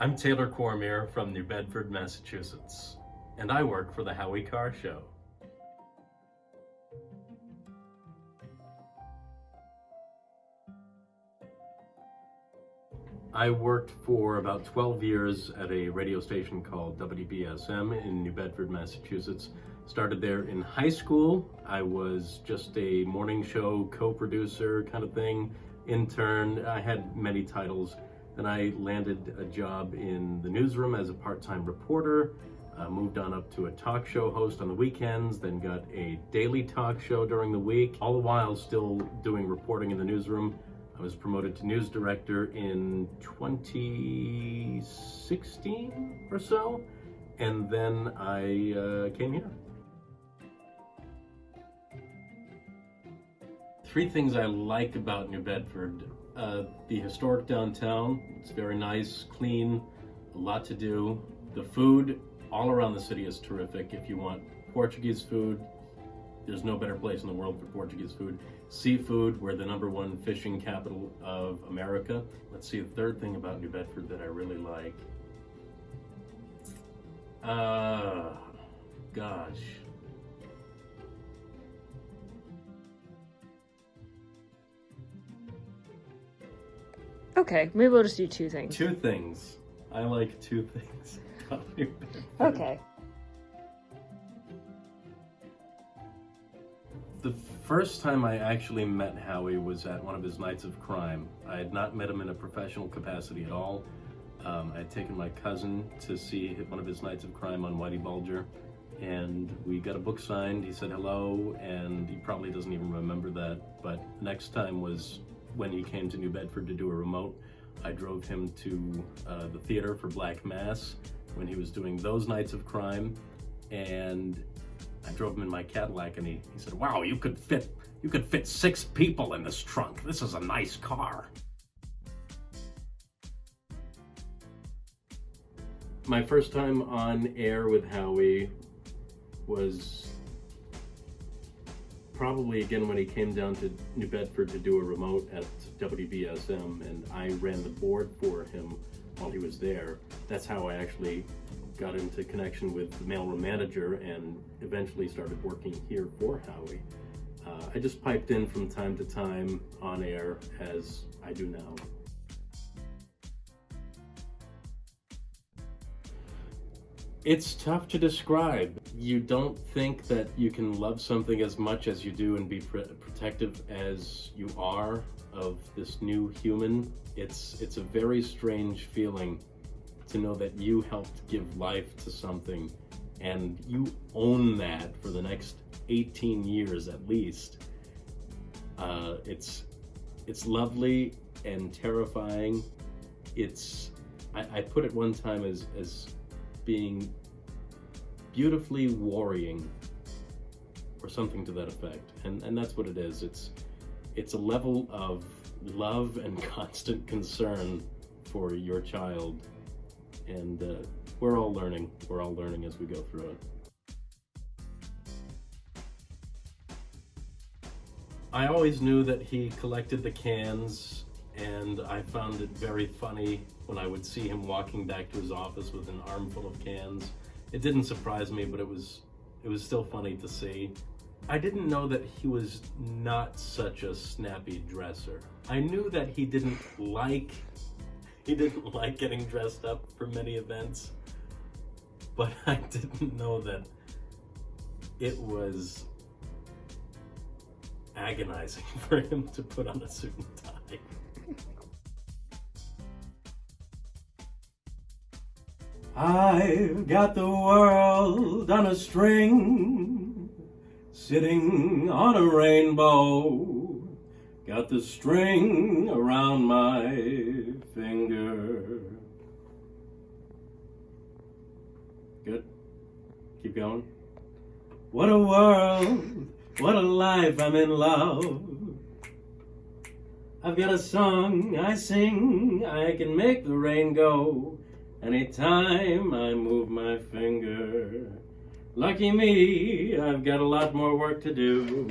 I'm Taylor Cormier from New Bedford, Massachusetts, and I work for the Howie Car Show. I worked for about 12 years at a radio station called WBSM in New Bedford, Massachusetts. Started there in high school. I was just a morning show co-producer kind of thing, intern. I had many titles. Then I landed a job in the newsroom as a part-time reporter, moved on up to a talk show host on the weekends, then got a daily talk show during the week, all the while still doing reporting in the newsroom. I was promoted to news director in 2016 or so, and then I came here. Three things I like about New Bedford. The historic downtown, it's very nice, clean, a lot to do. The food all around the city is terrific. If you want Portuguese food, there's no better place in the world for Portuguese food. Seafood, we're the #1 fishing capital of America. Let's see, the third thing about New Bedford that I really like. Gosh. Okay, maybe we'll just do two things. Two things. I like two things about New Bedford. Okay. The first time I actually met Howie was at one of his nights of crime. I had not met him in a professional capacity at all. I had taken my cousin to see one of his nights of crime on Whitey Bulger, and we got a book signed. He said hello, and he probably doesn't even remember that, but next time was when he came to New Bedford to do a remote. I drove him to the theater for Black Mass when he was doing those nights of crime, and I drove him in my Cadillac, and he said, "Wow, you could fit 6 people in this trunk. This is a nice car." My first time on air with Howie was probably again when he came down to New Bedford to do a remote at WBSM, and I ran the board for him while he was there. That's how I actually got into connection with the mailroom manager and eventually started working here for Howie. I just piped in from time to time on air as I do now. It's tough to describe. You don't think that you can love something as much as you do and be protective as you are of this new human. It's a very strange feeling to know that you helped give life to something and you own that for the next 18 years at least. It's lovely and terrifying. I put it one time as being beautifully worrying or something to that effect, and that's what it is. It's a level of love and constant concern for your child, and we're all learning as we go through it. I always knew that he collected the cans, and I found it very funny when I would see him walking back to his office with an armful of cans. It didn't surprise me, but it was still funny to see. I didn't know that he was not such a snappy dresser. I knew that he didn't like getting dressed up for many events, but I didn't know that it was agonizing for him to put on a suit and tie. I've got the world on a string, sitting on a rainbow, got the string around my finger. Good? Keep going. What a world, what a life, I'm in love. I've got a song I sing, I can make the rain go anytime I move my finger. Lucky me, I've got a lot more work to do.